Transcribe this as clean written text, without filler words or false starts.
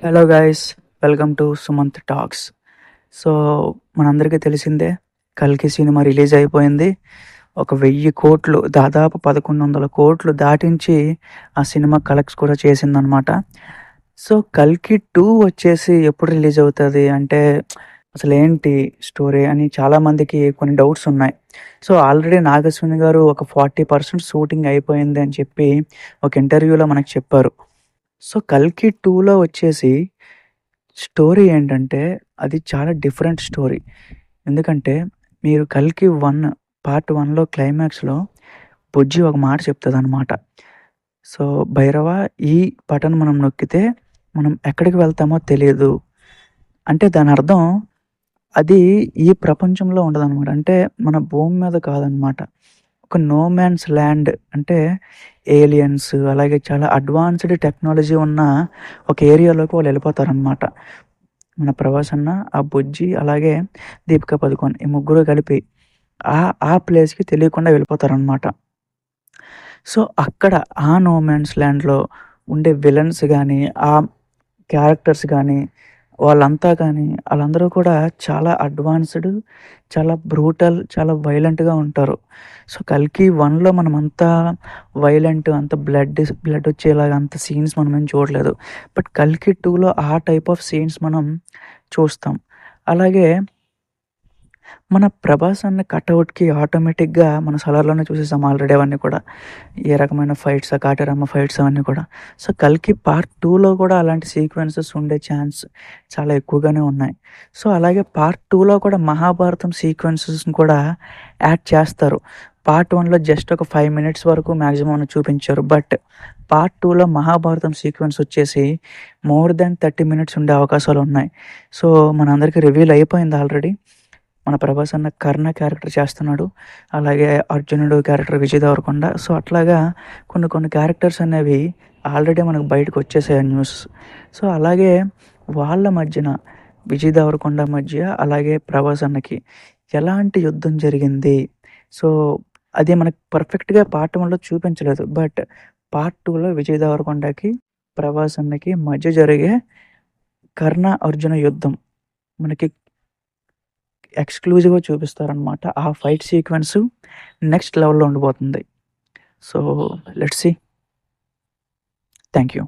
Hello guys, welcome to Sumanth talks. So మనందరికీ తెలిసిందే, కల్కి సినిమా రిలీజ్ అయిపోయింది. ఒక 1000 కోట్లు, దాదాపు 1100 కోట్లు దాటించి ఆ సినిమా కలెక్ట్స్ కూడా చేసిందనమాట. సో కల్కి 2 వచ్చేసి ఎప్పుడు రిలీజ్ అవుతుంది అంటే అసలు ఏంటి స్టోరీ అని చాలామందికి కొన్ని డౌట్స్ ఉన్నాయి. సో ఆల్రెడీ నాగశ్విని గారు ఒక 40% షూటింగ్ అయిపోయింది అని చెప్పి ఒక ఇంటర్వ్యూలో మనకు చెప్పారు. సో 'కల్కి 2'లో వచ్చేసి స్టోరీ ఏంటంటే, అది చాలా డిఫరెంట్ స్టోరీ. ఎందుకంటే, మీరు 'కల్కి 1' పార్ట్ 1లో క్లైమాక్స్‌లో బుజ్జి ఒక మాట చెప్తదనమాట. సో, భైరవ, ఈ బటన్ మనం నొక్కితే మనం ఎక్కడికి వెళ్తామో తెలీదు. అంటే దానర్థం అది ఈ ప్రపంచంలో ఉండదనమాట. అంటే మన భూమి మీద కాదనమాట. ఒక నో మ్యాన్స్ ల్యాండ్, అంటే ఏలియన్స్ అలాగే చాలా అడ్వాన్స్డ్ టెక్నాలజీ ఉన్న ఒక ఏరియాలోకి వాళ్ళు వెళ్ళిపోతారనమాట. మన ప్రభాస్ అన్న, ఆ బుజ్జి అలాగే దీపికా పదుకొణ్ ఈ ముగ్గురు కలిపి ఆ ఆ ప్లేస్‌కి తెలియకుండా వెళ్ళిపోతారనమాట. సో, అక్కడ ఆ నో మ్యాన్స్ ల్యాండ్‌లో ఉండే విలన్స్ గానీ, ఆ క్యారెక్టర్స్ గానీ, వాళ్ళంతా కానీ ఆళ్ళందరూ కూడా చాలా అడ్వాన్స్‌డ్, చాలా బ్రూటల్, చాలా వైలెంట్‌గా ఉంటారు. సో, 'కల్కి 1'లో మనమంతా వైలెంట్, అంత బ్లడ్ వచ్చేలాగా అంత సీన్స్ మనమేం చూడలేదు. బట్ 'కల్కి 2'లో ఆ టైప్ ఆఫ్ సీన్స్ మనం చూస్తాం. అలాగే మన 'ప్రభాస్' అన్న కటౌట్‌కి ఆటోమేటిక్‌గా మన సలార్‌లోనే చూసేసాం ఆల్రెడీ అవన్నీ కూడా. ఏ రకమైన ఫైట్స్, ఆ కాటేరమ్మ ఫైట్స్ అవన్నీ కూడా. సో, 'కల్కి పార్ట్ 2'లో కూడా అలాంటి సీక్వెన్సెస్ ఉండే ఛాన్స్ చాలా ఎక్కువగానే ఉన్నాయి. సో, అలాగే పార్ట్ 2లో కూడా మహాభారతం సీక్వెన్సెస్‌ని కూడా యాడ్ చేస్తారు. పార్ట్ 1లో జస్ట్ ఒక 5 మినిట్స్ వరకు మాక్సిమం చూపించారు. బట్ పార్ట్ 2లో మహాభారతం సీక్వెన్స్ వచ్చేసి మోర్ దాన్ 30 మినిట్స్ ఉండే అవకాశాలున్నాయి. సో, మనందరికీ రివీల్ అయిపోయింది ఆల్రెడీ. మన 'ప్రభాస్' అన్న కర్ణ క్యారెక్టర్ చేస్తున్నాడు. అలాగే అర్జునుడు క్యారెక్టర్ విజయ్ దేవరకొండ. సో, అట్లాగా కొన్ని కొన్ని క్యారెక్టర్స్ అనేవి ఆల్రెడీ మనకు బయటకొచ్చేసాయి న్యూస్. సో, అలాగే వాళ్ళ మధ్యన విజయ్ దేవరకొండ మధ్య అలాగే 'ప్రభాస్' అన్నకి ఎలాంటి యుద్ధం జరిగింది. సో, అది మనకు పర్ఫెక్ట్‌గా పార్ట్ 1లో చూపించలేదు. బట్ పార్ట్ 2లో విజయ్ దేవరకొండకి, 'ప్రభాస్' అన్నకి మధ్య జరిగే కర్ణ, అర్జున యుద్ధం మనకి ఎక్స్‌క్లూజివ్‌గా చూపిస్తారనమాట. ఆ ఫైట్ సీక్వెన్సు నెక్స్ట్ లెవెల్‌లో ఉండబోతుంది. So, let's see. Thank you.